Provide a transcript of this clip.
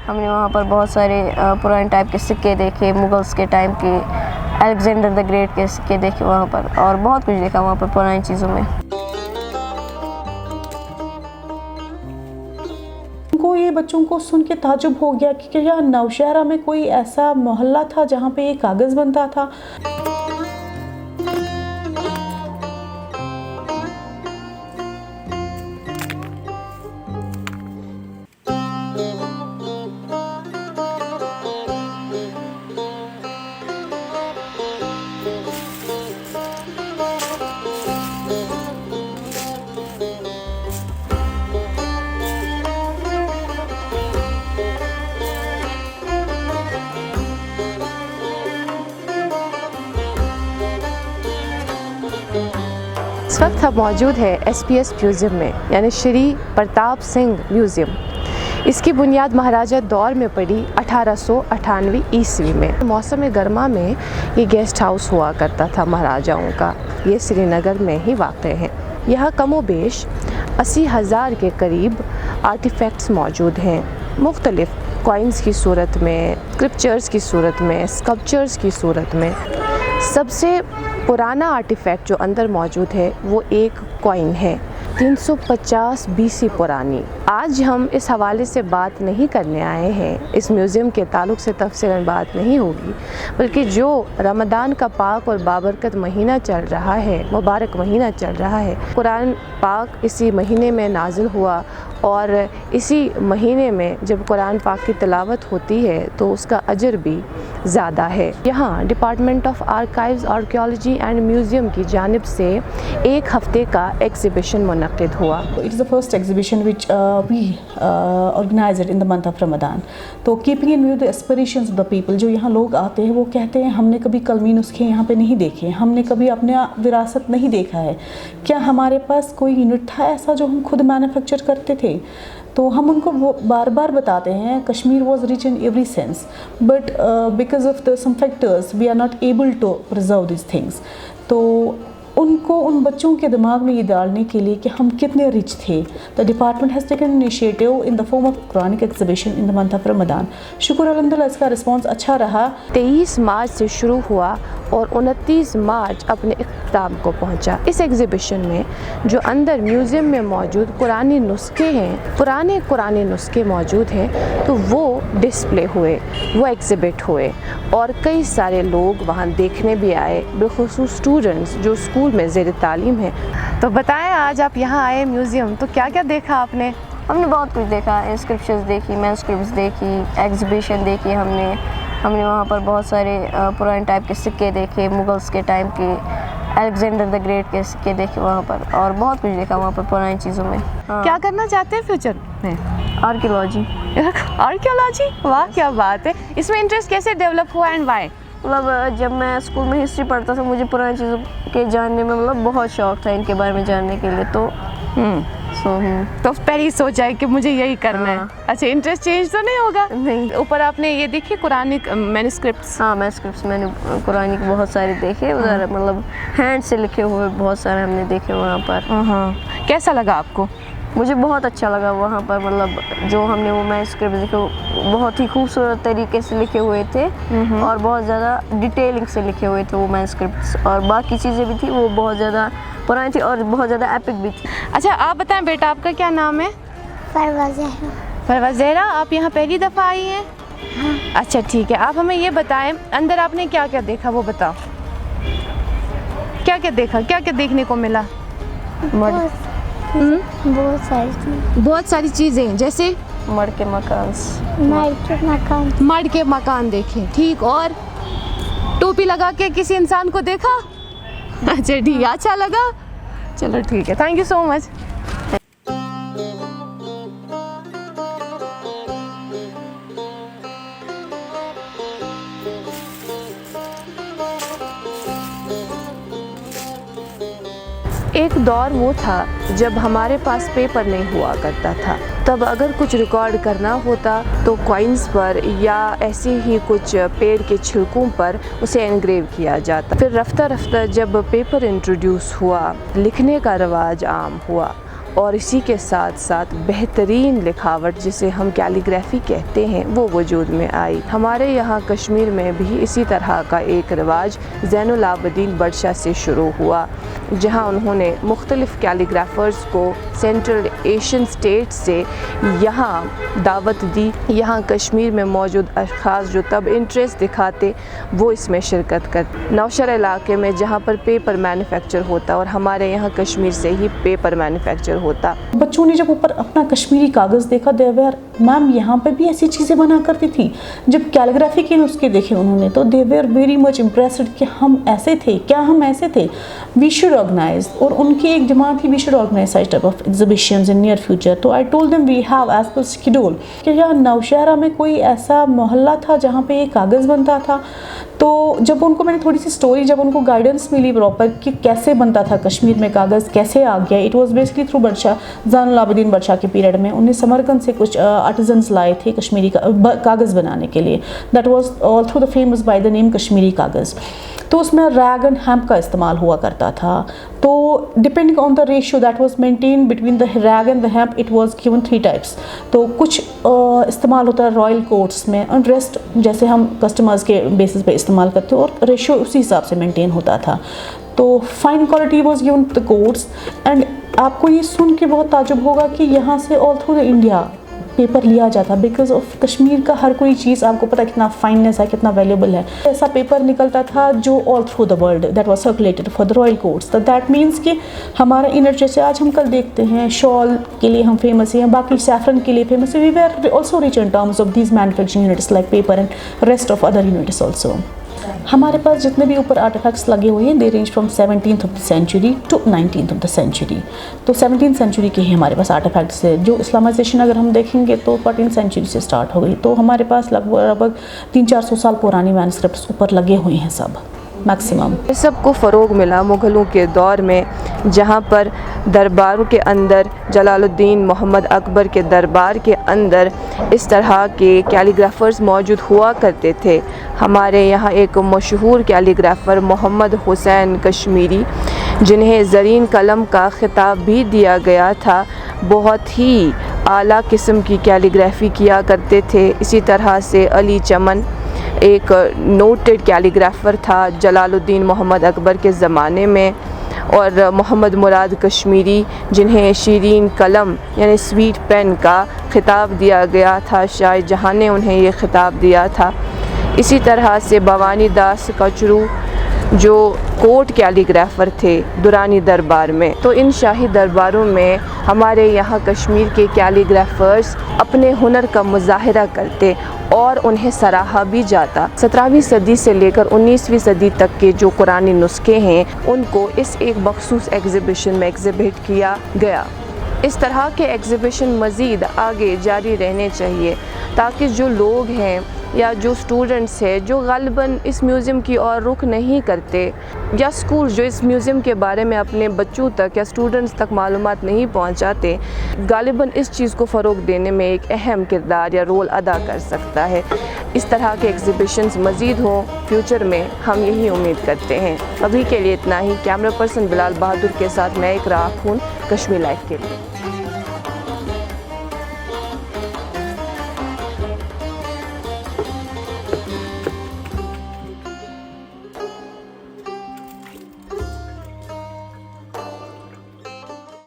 हमने वहाँ पर बहुत सारे पुराने टाइप के सिक्के देखे, मुगल्स के टाइम के, अलेक्जेंडर द ग्रेट के सिक्के देखे वहाँ पर, और बहुत कुछ देखा वहाँ पर पुरानी चीज़ों में। उनको ये बच्चों को सुन के ताजुब हो गया कि क्या नौशहरा में कोई ऐसा मोहल्ला था जहाँ पे ये कागज़ बनता था। इस वक्त हम मौजूद है SPS म्यूज़ियम में, यानी श्री प्रताप सिंह म्यूज़ियम। इसकी बुनियाद महाराजा दौर में पड़ी 1898 ईस्वी में। मौसम गर्मा में ये गेस्ट हाउस हुआ करता था महाराजाओं का। ये श्रीनगर में ही वाक़ है। यहाँ कमोबेश 80,000 के करीब आर्टिफैक्ट्स मौजूद हैं, मुख्तलिफ़ कॉइन्स की सूरत में, स्क्रिप्चर्स की सूरत में, स्कल्पचर्स की सूरत में। सबसे पुराना आर्टिफैक्ट जो अंदर मौजूद है वो एक कॉइन है, 350 BC पुरानी। आज हम इस हवाले से बात नहीं करने आए हैं, इस म्यूज़ियम के ताल्लुक़ से तफसीलन बात नहीं होगी, बल्कि जो रमज़ान का पाक और बाबरकत महीना चल रहा है, मुबारक महीना चल रहा है, कुरान पाक इसी महीने में नाजिल हुआ, और इसी महीने में जब कुरान पाक की तिलावत होती है तो उसका अजर भी ज़्यादा है। यहाँ department of archives, archaeology and museum की जानिब से एक हफ़्ते का एग्ज़िबिशन मुनक़्क़िद हुआ। It is the first exhibition which we organised in the month of Ramadan. तो keeping in view the aspirations of the people, जो यहाँ लोग आते हैं वो कहते हैं हमने कभी कलमी नुस्खे यहाँ पे नहीं देखे, हमने कभी अपने विरासत नहीं देखा है, क्या हमारे पास कोई यूनिट था ऐसा जो हम खुद मैन्युफैक्चर करते थे। तो हम उनको वो बार बार बताते हैं Kashmir was rich in every sense, but because of the some factors we are not able to preserve this things. तो उनको, उन बच्चों के दिमाग में ये डालने के लिए कि हम कितने रिच थे, the department has taken initiative in the form of Quranic exhibition in the month of Ramadan. शुक्र अल्हम्दुलिल्लाह इसका रिस्पांस अच्छा रहा। 23 मार्च से शुरू हुआ और 29 मार्च अपने इख्तिताम को पहुंचा। इस एग्ज़िबिशन में जो अंदर म्यूज़ियम में मौजूद कुरानी नुस्खे हैं, पुराने कुरानी नुस्खे मौजूद हैं, तो वो डिस्प्ले हुए, वो एग्ज़िबिट हुए, और कई सारे लोग वहाँ देखने भी आए, बिलखुसूस स्टूडेंट्स जो स्कूल में ज़ेर तालीम है। तो बताएं, आज आप यहाँ आए म्यूज़ियम, तो क्या क्या देखा आपने? हमने बहुत कुछ देखा, इंस्क्रिप्शंस देखी, मैनुस्क्रिप्ट्स देखी, एग्जीबिशन देखी हमने वहाँ पर बहुत सारे पुराने टाइप के सिक्के देखे, मुगल्स के टाइम के, अलेक्जेंडर द ग्रेट के सिक्के देखे वहाँ पर, और बहुत कुछ देखा वहाँ पर पुरानी चीज़ों में। क्या करना चाहते हैं फ्यूचर में? आर्कियोलॉजी। आर्कियोलॉजी, वाह क्या बात है। इसमें इंटरेस्ट कैसे डेवलप हुआ एंड वाई? मतलब जब मैं स्कूल में हिस्ट्री पढ़ता था, मुझे पुरानी चीज़ों के जानने में मतलब बहुत शौक़ था, इनके बारे में जानने के लिए। तो तो पहले ही सोचा है कि मुझे यही करना है। अच्छा, इंटरेस्ट चेंज तो नहीं होगा? नहीं। ऊपर आपने ये देखी कुरानिक मैन्युस्क्रिप्ट्स? हाँ, मैनुस्क्रिप्ट्स मैंने कुरानिक बहुत सारे देखे उधर, मतलब हैंड से लिखे हुए बहुत सारे हमने देखे वहाँ पर। कैसा लगा आपको? मुझे बहुत अच्छा लगा वहाँ पर, मतलब जो हमने वो मैनुस्क्रिप्ट देखे बहुत ही खूबसूरत तरीके से लिखे हुए थे, और बहुत ज़्यादा डिटेलिंग से लिखे हुए थे वो मैनुस्क्रिप्ट्स, और बाकी चीज़ें भी थी वो बहुत ज़्यादा पुरानी थी और बहुत ज़्यादा एपिक भी थी। अच्छा, आप बताएं बेटा, आपका क्या नाम है? फरवा ज़हरा। आप यहाँ पहली दफ़ा आई हैं? हाँ। अच्छा ठीक है, आप हमें ये बताएं, अंदर आपने क्या क्या देखा वो बताओ। क्या क्या देखा, क्या क्या देखने को मिला? बहुत सारी चीज़ें, जैसे मड के मकान देखे, ठीक, और टोपी लगा के किसी इंसान को देखा? अच्छा ठीक है, अच्छा लगा, चलो ठीक है, थैंक यू सो मच। एक दौर वो था जब हमारे पास पेपर नहीं हुआ करता था। तब अगर कुछ रिकॉर्ड करना होता तो कॉइन्स पर या ऐसे ही कुछ पेड़ के छिलकों पर उसे एनग्रेव किया जाता। फिर रफ्ता रफ्ता जब पेपर इंट्रोड्यूस हुआ, लिखने का रवाज आम हुआ और इसी के साथ साथ बेहतरीन लिखावट जिसे हम कैलीग्राफी कहते हैं वो वजूद में आई। हमारे यहाँ कश्मीर में भी इसी तरह का एक रिवाज ज़ैनुल आबिदीन बडशाह से शुरू हुआ, जहाँ उन्होंने मुख्तलिफ़ कैलीग्राफर्स को सेंट्रल एशियन स्टेट से यहाँ दावत दी। यहाँ कश्मीर में मौजूद अशख़ास जो तब इंटरेस्ट दिखाते वो इसमें शिरकत करते। नौशहरा इलाके में जहाँ पर पेपर मैन्युफैक्चर होता और हमारे यहाँ कश्मीर से ही पेपर मैन्युफैक्चर होता। बच्चों ने जब ऊपर अपना कश्मीरी कागज़ देखा, देवर मैम यहाँ पे भी ऐसी चीज़ें बना करती थी। जब कैलीग्राफी के नुस्खे देखे उन्होंने तो they were very much impressed कि हम ऐसे थे, क्या हम ऐसे थे, वी शुड ऑर्गेनाइज। और उनकी एक डिमांड थी we should organise such type of exhibitions in near future. तो I told them we have as per schedule कि यहाँ नौशहरा में कोई ऐसा मोहल्ला था जहाँ पे ये कागज़ बनता था। तो जब उनको मैंने थोड़ी सी स्टोरी, जब उनको गाइडेंस मिली प्रॉपर कि कैसे बनता था कश्मीर में कागज़, कैसे आ गया, it was basically through Badshah, Zainul Abidin Badshah के पीरियड में उन्हें समरकंद से कुछ आर्टिजन्स लाए थे कश्मीरी कागज़ बनाने के लिए। That was all through the famous by the name Kashmiri कागज़। तो उसमें रैग एंड हेम्प का इस्तेमाल हुआ करता था। तो depending on the ratio that was maintain between the rag and the hemp, it was given 3 types. तो कुछ इस्तेमाल होता है रॉयल कोट्स में एंड रेस्ट जैसे हम कस्टमर्स के बेसिस पे इस्तेमाल करते हैं और रेशियो उसी हिसाब से मेंटेन होता था। तो fine quality was given the quotes. And आपको ये सुन के बहुत ताजुब होगा कि यहाँ से all through the India paper लिया जाता बिकॉज ऑफ कश्मीर का हर कोई चीज़ आपको पता कितना फाइननेस है, कितना वैल्यूबल है। ऐसा पेपर निकलता था जो all through the world that was circulated for the royal courts. तो दैट मीन्स कि हमारा इनर जैसे आज हम कल देखते हैं शॉल के लिए हम फेमस हैं, बाकी सैफरन के लिए फेमस है। We were also rich in terms of these manufacturing units like paper and rest of other units also. हमारे पास जितने भी ऊपर आर्टिफैक्ट्स लगे हुए हैं they range from 17th of the century to 19th of the century. तो 17th century के ही हमारे पास आर्टिफैक्ट्स है। जो इस्लामाइजेशन अगर हम देखेंगे तो 14th सेंचुरी से स्टार्ट हो गई। तो हमारे पास लगभग 300-400 साल पुरानी मैन्युस्क्रिप्ट्स ऊपर लगे हुए हैं सब मैक्सिमम। इस सब को फ़रोग मिला मुग़लों के दौर में, जहाँ पर दरबारों के अंदर जलालुद्दीन मोहम्मद अकबर के दरबार के अंदर इस तरह के कैलीग्राफर्स मौजूद हुआ करते थे। हमारे यहाँ एक मशहूर कैलीग्राफर मोहम्मद हुसैन कश्मीरी, जिन्हें ज़रीन कलम का खिताब भी दिया गया था, बहुत ही आला किस्म की कैलीग्राफी किया करते थे। इसी तरह से अली चमन एक नोटेड कैलीग्राफर था जलालुद्दीन मोहम्मद अकबर के ज़माने में, और मोहम्मद मुराद कश्मीरी जिन्हें शीरीन कलम यानी स्वीट पेन का खिताब दिया गया था, शाह जहाँ ने उन्हें ये खिताब दिया था। इसी तरह से भवानी दास कचरू जो कोर्ट कैलीग्राफर थे दुरानी दरबार में। तो इन शाही दरबारों में हमारे यहाँ कश्मीर के कैलीग्राफर्स अपने हुनर का मुजाहिरा करते और उन्हें सराहा भी जाता। 17वीं सदी से लेकर 19वीं सदी तक के जो कुरानी नुस्खे हैं उनको इस एक मखसूस एग्ज़िबिशन में एग्ज़िबिट किया गया। इस तरह के एग्ज़िबिशन मज़ीद आगे जारी रहने चाहिए ताकि जो लोग हैं या जो स्टूडेंट्स हैं जो ग़ालिबन इस म्यूज़ियम की ओर रुख नहीं करते, या स्कूल जो इस म्यूज़ियम के बारे में अपने बच्चों तक या स्टूडेंट्स तक मालूमात नहीं पहुंचाते, ग़ालिबन इस चीज़ को फ़रोग़ देने में एक अहम किरदार या रोल अदा कर सकता है। इस तरह के एग्ज़िबिशंस मज़ीद हों फ्यूचर में, हम यही उम्मीद करते हैं। अभी के लिए इतना ही। कैमरा पर्सन बिलाल बहादुर के साथ मैं इकरा खून, कश्मीर लाइव के लिए।